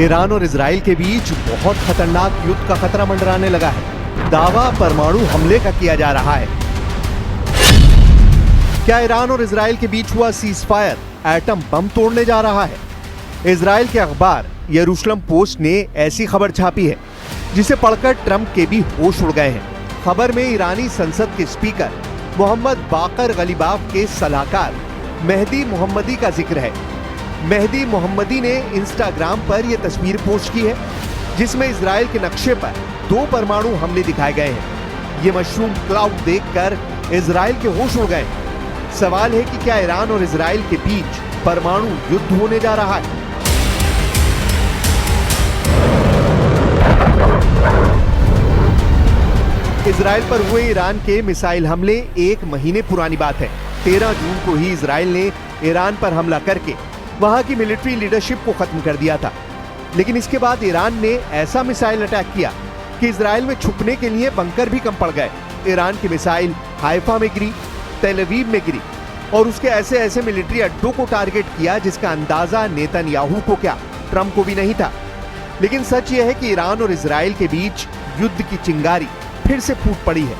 Iran और Israel के बीच बहुत खतरनाक युद्ध का खतरा मंडराने लगा है। दावा परमाणु हमले का किया जा रहा है। क्या ईरान और इजराइल के बीच हुआ सीजफायर एटम बम तोड़ने जा रहा है? इजराइल के अखबार यरूशलेम पोस्ट ने ऐसी खबर छापी है जिसे पढ़कर ट्रंप के भी होश उड़ गए हैं। खबर में ईरानी संसद के स्पीकर मोहम्मद बाकर गलीबाफ के सलाहकार मेहदी मोहम्मदी का जिक्र है। मेहदी मोहम्मदी ने इंस्टाग्राम पर यह तस्वीर पोस्ट की है जिसमें इजराइल के नक्शे पर 2 परमाणु हमले दिखाए गए हैं। ये मशरूम क्लाउड देखकर इजराइल के होश उड़ गए। सवाल है कि क्या ईरान और इजराइल के बीच परमाणु युद्ध होने जा रहा है? इजराइल पर हुए ईरान के मिसाइल हमले 1 महीने पुरानी बात है। 13 जून को ही इजराइल ने ईरान पर हमला करके वहां की मिलिट्री लीडरशिप को खत्म कर दिया था। लेकिन इसके बाद ईरान ने ऐसा मिसाइल अटैक किया कि इजराइल में छुपने के लिए बंकर भी कम पड़ गए। ईरान की मिसाइल हाइफा में गिरी, तेल अवीव में गिरी और उसके ऐसे मिलिट्री अड्डों को टारगेट किया जिसका अंदाजा नेतन्याहू को क्या, ट्रंप को भी नहीं था। लेकिन सच यह है कि ईरान और इजराइल के बीच युद्ध की चिंगारी फिर से फूट पड़ी है।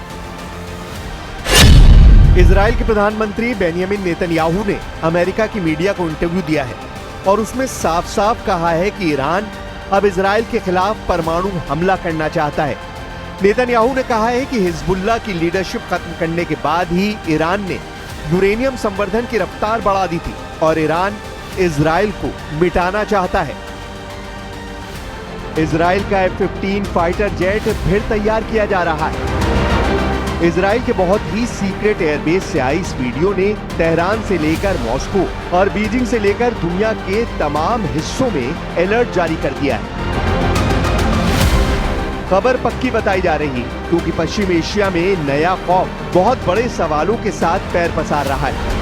इजराइल के प्रधानमंत्री बेंयामिन नेतन्याहू ने अमेरिका की मीडिया को इंटरव्यू दिया है और उसमें साफ-साफ कहा है कि ईरान अब इजराइल के खिलाफ परमाणु हमला करना चाहता है। नेतन्याहू ने कहा है कि हिजबुल्लाह की लीडरशिप खत्म करने के बाद ही ईरान ने यूरेनियम संवर्धन की रफ्तार बढ़ा दी थी और ईरान इजराइल को मिटाना चाहता है। इजराइल का F-15 फाइटर जेट फिर तैयार किया जा रहा है। इजराइल के बहुत ही सीक्रेट एयरबेस से आई इस वीडियो ने तेहरान से लेकर मॉस्को और बीजिंग से लेकर दुनिया के तमाम हिस्सों में अलर्ट जारी कर दिया है। खबर पक्की बताई जा रही क्योंकि पश्चिम एशिया में नया खौफ बहुत बड़े सवालों के साथ पैर पसार रहा है।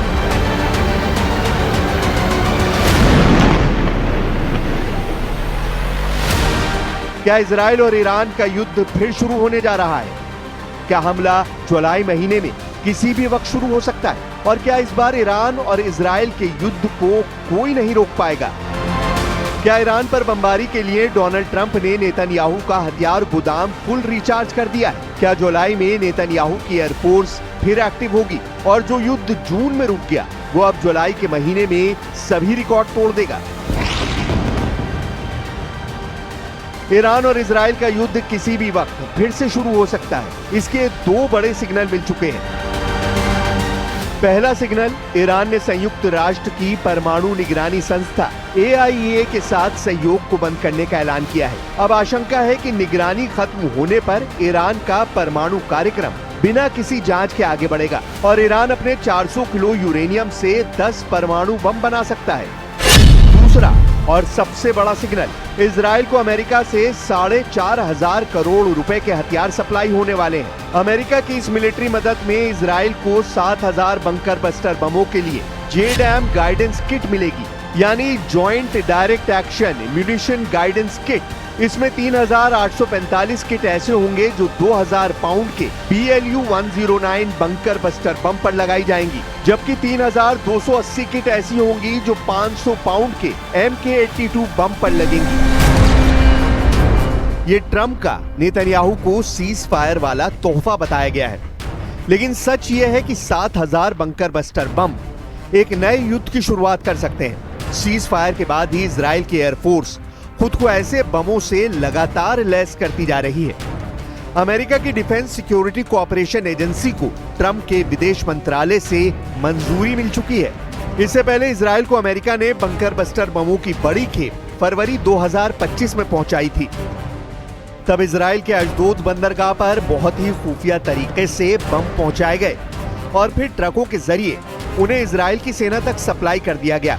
क्या इजराइल और ईरान का युद्ध फिर शुरू होने जा रहा है? क्या हमला जुलाई महीने में किसी भी वक्त शुरू हो सकता है? और क्या इस बार ईरान और इजराइल के युद्ध को कोई नहीं रोक पाएगा? क्या ईरान पर बमबारी के लिए डोनाल्ड ट्रंप ने नेतन्याहू का हथियार गोदाम फुल रिचार्ज कर दिया है? क्या जुलाई में नेतन्याहू की एयरफोर्स फिर एक्टिव होगी और जो युद्ध जून में रुक गया वो अब जुलाई के महीने में सभी रिकॉर्ड तोड़ देगा? ईरान और इजराइल का युद्ध किसी भी वक्त फिर से शुरू हो सकता है। इसके 2 बड़े सिग्नल मिल चुके हैं। पहला सिग्नल, ईरान ने संयुक्त राष्ट्र की परमाणु निगरानी संस्था AIEA के साथ सहयोग को बंद करने का ऐलान किया है। अब आशंका है कि निगरानी खत्म होने पर ईरान का परमाणु कार्यक्रम बिना किसी जांच के आगे बढ़ेगा और ईरान अपने 400 किलो यूरेनियम से 10 परमाणु बम बना सकता है। दूसरा और सबसे बड़ा सिग्नल, इजराइल को अमेरिका से 4,500 करोड़ रुपए के हथियार सप्लाई होने वाले हैं। अमेरिका की इस मिलिट्री मदद में इजराइल को 7,000 बंकर बस्टर बमों के लिए JDAM गाइडेंस किट मिलेगी, यानी joint direct action munition guidance kit. इसमें 3,845 किट ऐसे होंगे जो 2,000 पाउंड के BLU-109 बंकर बस्टर बम पर लगाई जाएंगी, जबकि 3,280 किट ऐसी होंगी जो 500 पाउंड के MK-82 बम पर लगेंगी। ये ट्रंप का नेतन्याहू को सीज फायर वाला तोहफा बताया गया है। लेकिन सच ये है कि 7,000 बंकर बस्टर बम एक नए युद्ध की शुरुआत कर सकते हैं। सीज फायर के बाद ही इजराइल की एयरफोर्स खुद को ऐसे बमों से लगातार लैस करती जा रही है। अमेरिका की डिफेंस सिक्योरिटी कोऑपरेशन एजेंसी को ट्रंप के विदेश मंत्रालय से मंजूरी मिल चुकी है। इससे पहले इजराइल को अमेरिका ने बंकर बस्टर बमों की बड़ी खेप फरवरी 2025 में पहुंचाई थी। तब इजराइल के अशदोद बंदरगाह पर बहुत ही खुफिया तरीके से बम पहुंचाए गए और फिर ट्रकों के जरिए उन्हें इजराइल की सेना तक सप्लाई कर दिया गया।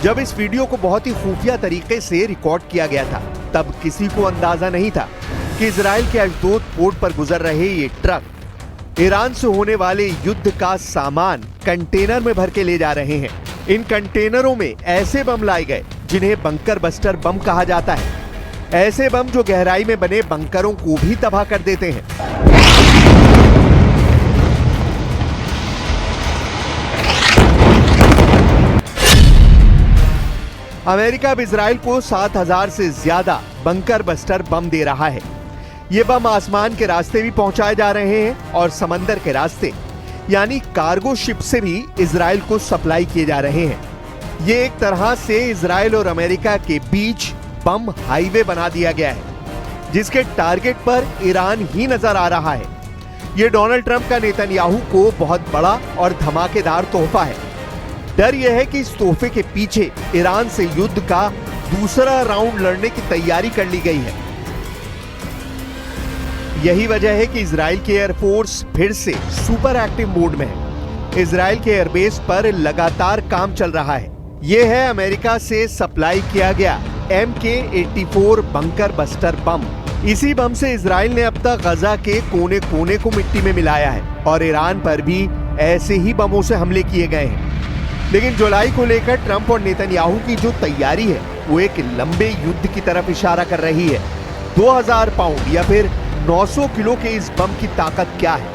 जब इस वीडियो को बहुत ही खुफिया तरीके से रिकॉर्ड किया गया था तब किसी को अंदाजा नहीं था कि इजराइल के अशदोद पोर्ट पर गुजर रहे ये ट्रक ईरान से होने वाले युद्ध का सामान कंटेनर में भर के ले जा रहे हैं। इन कंटेनरों में ऐसे बम लाए गए जिन्हें बंकर बस्टर बम कहा जाता है, ऐसे बम जो गहराई में बने बंकरों को भी तबाह कर देते हैं। अमेरिका अब इजराइल को 7,000 से ज्यादा बंकर बस्टर बम दे रहा है। ये बम आसमान के रास्ते भी पहुंचाए जा रहे हैं और समंदर के रास्ते यानी कार्गो शिप से भी इजराइल को सप्लाई किए जा रहे हैं। ये एक तरह से इजराइल और अमेरिका के बीच बम हाईवे बना दिया गया है, जिसके टारगेट पर ईरान ही नजर आ रहा है। ये डोनाल्ड ट्रंप का नेतन्याहू को बहुत बड़ा और धमाकेदार तोहफा है। डर यह है कि इस तोहफे के पीछे ईरान से युद्ध का दूसरा राउंड लड़ने की तैयारी कर ली गई है। यही वजह है कि इजराइल की एयरफोर्स फिर से सुपर एक्टिव मोड में है। इजराइल के एयरबेस पर लगातार काम चल रहा है। यह है अमेरिका से सप्लाई किया गया MK-84 बंकर बस्टर बम। इसी बम से इजराइल ने अब तक गजा के कोने कोने को मिट्टी में मिलाया है और ईरान पर भी ऐसे ही बमों से हमले किए गए हैं। लेकिन जुलाई को लेकर ट्रंप और नेतन्याहू की जो तैयारी है वो एक लंबे युद्ध की तरफ इशारा कर रही है। 2000 पाउंड या फिर 900 किलो के इस बम की ताकत क्या है,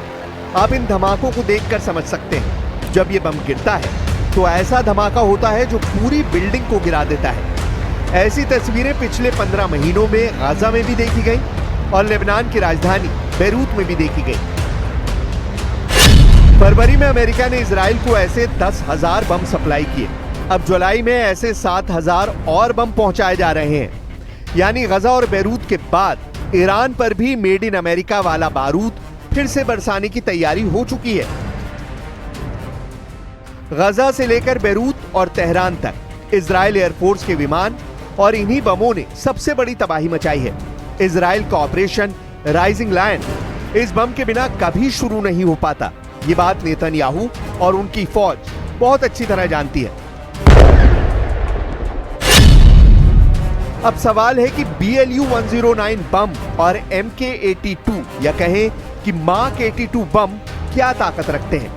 आप इन धमाकों को देखकर समझ सकते हैं। जब ये बम गिरता है तो ऐसा धमाका होता है जो पूरी बिल्डिंग को गिरा देता है। ऐसी तस्वीरें पिछले 15 महीनों में गाजा में भी देखी गई और लेबनान की राजधानी बेरूत में भी देखी गई। फरवरी में अमेरिका ने इजराइल को ऐसे 10,000 बम सप्लाई किए। अब जुलाई में ऐसे 7,000 और बम पहुंचाए जा रहे हैं। यानी गजा और बेरूत के बाद ईरान पर भी मेड इन अमेरिका वाला बारूद फिर से बरसाने की तैयारी हो चुकी है। गजा से लेकर बेरूत और तेहरान तक इजराइल एयरफोर्स के विमान और इन्हीं बमों ने सबसे बड़ी तबाही मचाई है। इजराइल का ऑपरेशन राइजिंग लायन इस बम के बिना कभी शुरू नहीं हो पाता। ये बात नेतन्याहू और उनकी फौज बहुत अच्छी तरह जानती है। अब सवाल है कि BLU-109 बम और MK-82 या कहें कि मार्क 82 बम क्या ताकत रखते हैं।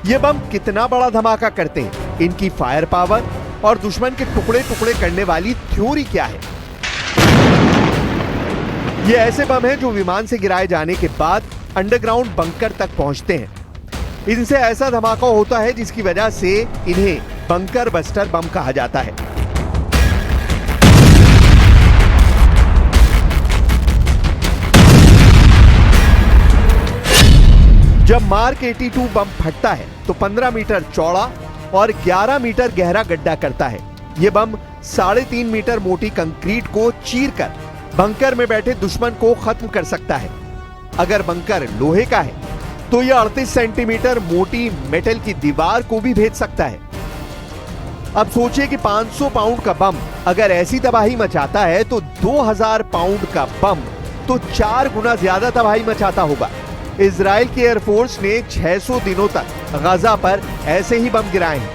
ये बम कितना बड़ा धमाका करते हैं, इनकी फायर पावर और दुश्मन के टुकड़े टुकड़े करने वाली थ्योरी क्या है। ये ऐसे बम हैं जो विमान से गिराए जाने के बाद अंडरग्राउंड बंकर तक पहुंचते हैं। इनसे ऐसा धमाका होता है जिसकी वजह से इन्हें बंकर बस्टर बम कहा जाता है। जब मार्क 82 बम फटता है तो 15 मीटर चौड़ा और 11 मीटर गहरा गड्ढा करता है। यह बम 3.5 मीटर मोटी कंक्रीट को चीरकर बंकर में बैठे दुश्मन को खत्म कर सकता है। अगर बंकर लोहे का है तो यह 38 सेंटीमीटर मोटी मेटल की दीवार को भी भेद सकता है। अब सोचिए कि 500 पाउंड का बम अगर ऐसी तबाही मचाता है तो 2000 पाउंड का बम तो 4 गुना ज्यादा तबाही मचाता होगा। इजराइल की एयरफोर्स ने 600 दिनों तक गजा पर ऐसे ही बम गिराए हैं।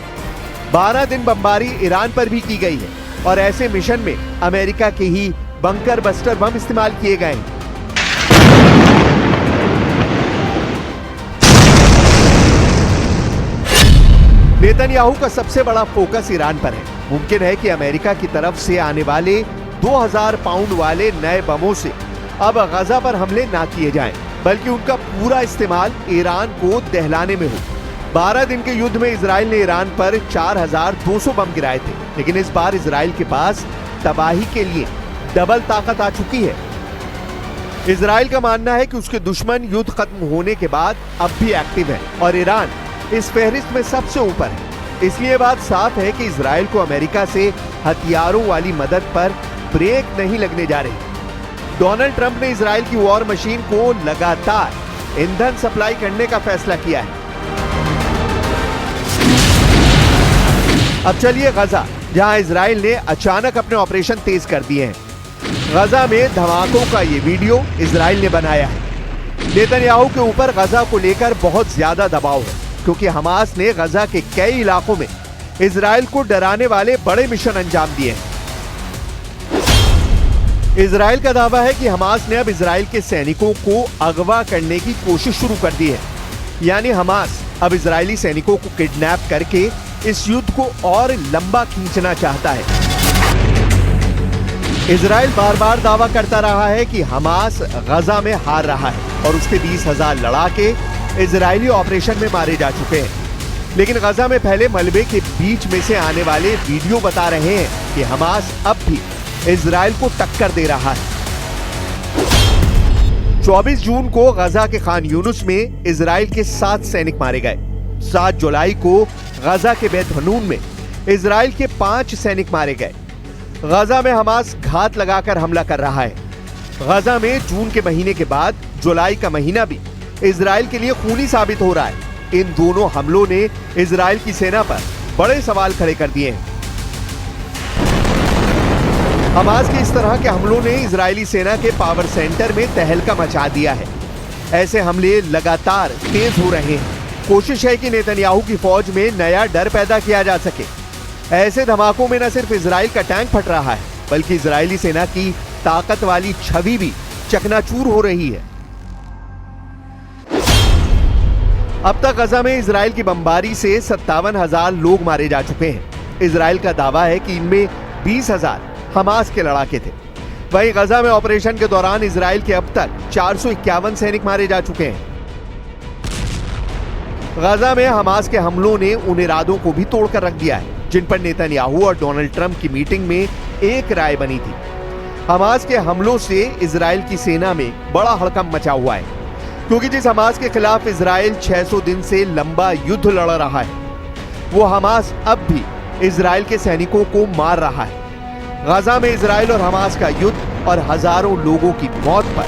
12 दिन बमबारी ईरान पर भी की गई है और ऐसे मिशन में अमेरिका के ही बंकर बस्टर बम इस्तेमाल किए गए हैं। नेतन्याहू का सबसे बड़ा फोकस ईरान पर है। मुमकिन है कि अमेरिका की तरफ से आने वाले 2000 पाउंड वाले नए बमों से अब गजा पर हमले ना किए जाएं, बल्कि उनका पूरा इस्तेमाल ईरान को दहलाने में हो। 12 दिन के युद्ध में इजराइल ने ईरान पर 4200 बम गिराए थे, लेकिन इस बार इजराइल के पास तबाही के लिए डबल ताकत आ चुकी है। इजराइल का मानना है कि उसके दुश्मन युद्ध खत्म होने के बाद अब भी एक्टिव है और ईरान इस फहरिस्त में सबसे ऊपर है। इसलिए बात साफ है कि इजराइल को अमेरिका से हथियारों वाली मदद पर ब्रेक नहीं लगने जा रही। डोनाल्ड ट्रंप ने इजराइल की वॉर मशीन को लगातार ईंधन सप्लाई करने का फैसला किया है। अब चलिए गजा, जहां इजराइल ने अचानक अपने ऑपरेशन तेज कर दिए हैं। गजा में धमाकों का ये वीडियो इजराइल ने बनाया है। नेतन्याहू के ऊपर गजा को लेकर बहुत ज्यादा दबाव है, क्योंकि हमास ने गजा के कई इलाकों में इजराइल को डराने वाले बड़े मिशन अंजाम दिए हैं। इजराइल का दावा है कि हमास ने अब इजराइल के सैनिकों को अगवा करने की कोशिश शुरू कर दी है। यानी हमास अब इजरायली सैनिकों को किडनैप करके इस युद्ध को और लंबा खींचना चाहता है। इजराइल बार बार दावा करता रहा है कि हमास गजा में हार रहा है और उसके 20,000 लड़ाके इजरायली ऑपरेशन में मारे जा चुके हैं। लेकिन गजा में फैले मलबे के बीच में से आने वाले वीडियो बता रहे हैं कि हमास अब भी इजराइल को टक्कर दे रहा है। 24 जून को गजा के खान यूनुस में इजराइल के 7 सैनिक मारे गए। 7 जुलाई को गजा के बैत हनून में इजराइल के 5 सैनिक मारे गए। गजा में हमास घात लगाकर हमला कर रहा है। गजा में जून के महीने के बाद जुलाई का महीना भी इजराइल के लिए खूनी साबित हो रहा है। इन दोनों हमलों ने इजराइल की सेना पर बड़े सवाल खड़े कर दिए हैं। हमास के इस तरह के हमलों ने इजरायली सेना के पावर सेंटर में तहलका मचा दिया है। ऐसे हमले लगातार तेज हो रहे हैं। कोशिश है कि नेतन्याहू की फौज में नया डर पैदा किया जा सके। ऐसे धमाकों में न सिर्फ इजराइल का टैंक फट रहा है, बल्कि इजरायली सेना की ताकत वाली छवि भी चकनाचूर हो रही है। अब तक गजा में इजराइल की बमबारी से 57,000 लोग मारे जा चुके हैं। इजराइल का दावा है कि इनमें 20,000 हमास के लड़ाके थे। वहीं गजा में ऑपरेशन के दौरान इजराइल के अब तक 451 सैनिक मारे जा चुके हैं। गजा में हमास के हमलों ने उन इरादों को भी तोड़कर रख दिया है जिन पर नेतन्याहू और डोनाल्ड ट्रंप की मीटिंग में एक राय बनी थी। हमास के हमलों से इजराइल की सेना में बड़ा हड़कंप मचा हुआ है, क्योंकि जिस हमास के खिलाफ इजराइल 600 दिन से लंबा युद्ध लड़ रहा है, वो हमास अब भी इजराइल के सैनिकों को मार रहा है। गजा में इजराइल और हमास का युद्ध और हजारों लोगों की मौत पर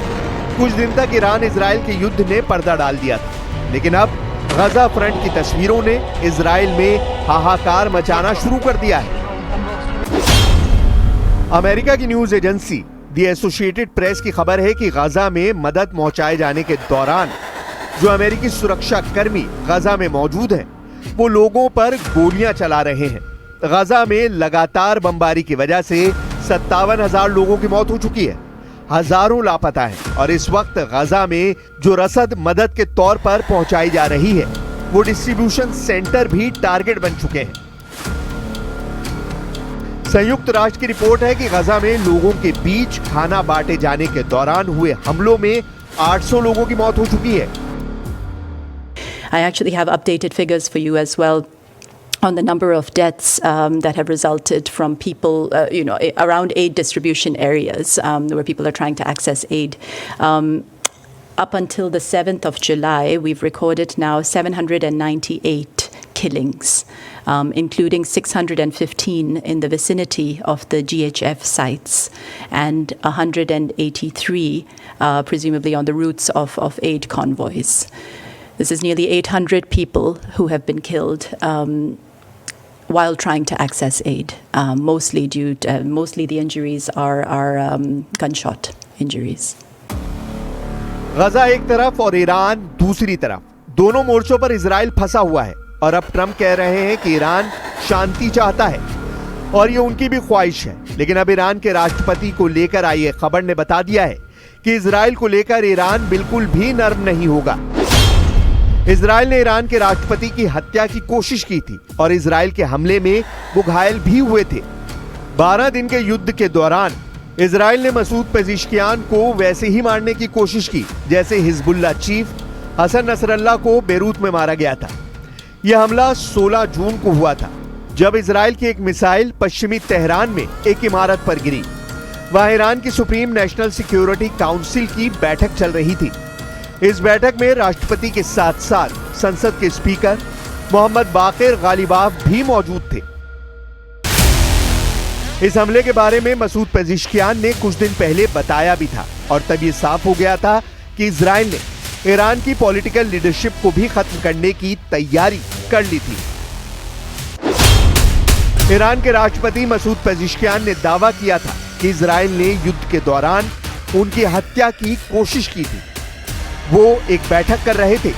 कुछ दिन तक ईरान इजराइल के युद्ध ने पर्दा डाल दिया था, लेकिन अब गजा फ्रंट की तस्वीरों ने इजराइल में हाहाकार मचाना शुरू कर दिया है। अमेरिका की news agency the associated press की खबर है कि गजा में मदद पहुंचाए जाने के दौरान जो अमेरिकी सुरक्षा कर्मी गजा में मौजूद हैं, वो लोगों पर गोलियां चला रहे हैं। गजा में लगातार बमबारी की वजह से 57,000 लोगों की मौत हो चुकी है। हजारों लापता हैं और इस वक्त गजा में जो रसद मदद के तौर पर पहुंचाई जा रही है, वो डिस्ट्रीब्यूशन सेंटर भी टारगेट बन चुके हैं। संयुक्त राष्ट्र की रिपोर्ट है कि गजा में लोगों के बीच खाना बांटे जाने के दौरान हुए हमलों में 800 लोगों की मौत हो चुकी है। I actually have updated figures for you as well on the number of deaths that have resulted from people, around aid distribution areas where people are trying to access aid. Up until the 7th of July, we've recorded now 798 killings, including 615 in the vicinity of the GHF sites and 183 presumably on the routes of aid convoys. This is nearly 800 people who have been killed while trying to access aid. Mostly the injuries are gunshot injuries. गजा एक तरफ और Iran दूसरी तरफ, दोनों मोर्चों पर Israel फंसा हुआ है और अब ट्रंप कह रहे हैं कि ईरान शांति चाहता है और ये उनकी भी ख्वाहिश है। लेकिन अब ईरान के राष्ट्रपति को लेकर आई एक खबर ने बता दिया है कि इजराइल को लेकर ईरान बिल्कुल भी नर्म नहीं होगा। इजराइल ने ईरान के राष्ट्रपति की हत्या की कोशिश की थी और इजराइल के हमले में वो घायल भी हुए थे। 12 दिन के युद्ध के दौरान इजराइल ने मसूद पेजिशकियान को वैसे ही मारने की कोशिश की जैसे हिजबुल्लाह चीफ हसन नसरल्लाह को बेरूत में मारा गया था। यह हमला 16 जून को हुआ था, जब इजराइल की एक मिसाइल पश्चिमी तेहरान में एक इमारत पर गिरी। वहां ईरान की सुप्रीम नेशनल सिक्योरिटी काउंसिल की बैठक चल रही थी। इस बैठक में राष्ट्रपति के साथ साथ संसद के स्पीकर मोहम्मद बाकिर गालिबाफ भी मौजूद थे। इस हमले के बारे में मसूद पेजिशकियान ने कुछ दिन पहले बताया भी था और तब ये साफ हो गया था कि इजराइल ने ईरान की पॉलिटिकल लीडरशिप को भी खत्म करने की तैयारी कर ली थी। ईरान के राष्ट्रपति मसूद पेजिशकियान ने दावा किया था कि इजराइल ने युद्ध के दौरान उनकी हत्या की कोशिश की थी। वो एक बैठक कर रहे थे,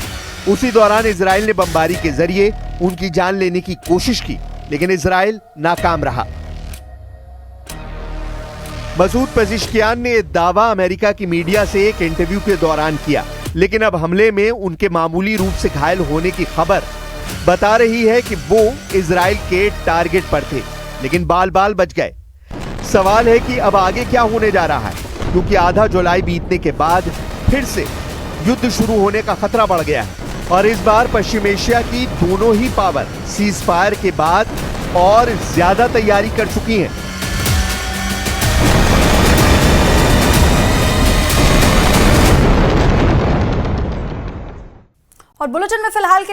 उसी दौरान इजराइल ने बमबारी के जरिए उनकी जान लेने की कोशिश की, लेकिन इजराइल नाकाम रहा। मसूद पेजिशकियान ने यह दावा अमेरिका की मीडिया से एक इंटरव्यू के दौरान किया, लेकिन अब हमले में उनके मामूली रूप से घायल होने की खबर बता रही है कि वो इजराइल के टारगेट पर थे, लेकिन बाल बाल बच गए। सवाल है कि अब आगे क्या होने जा रहा है, क्योंकि आधा जुलाई बीतने के बाद फिर से युद्ध शुरू होने का खतरा बढ़ गया है। और इस बार पश्चिम एशिया की दोनों ही पावर सीज फायर के बाद और ज्यादा तैयारी कर चुकी हैं। और बुलेटिन में फिलहाल के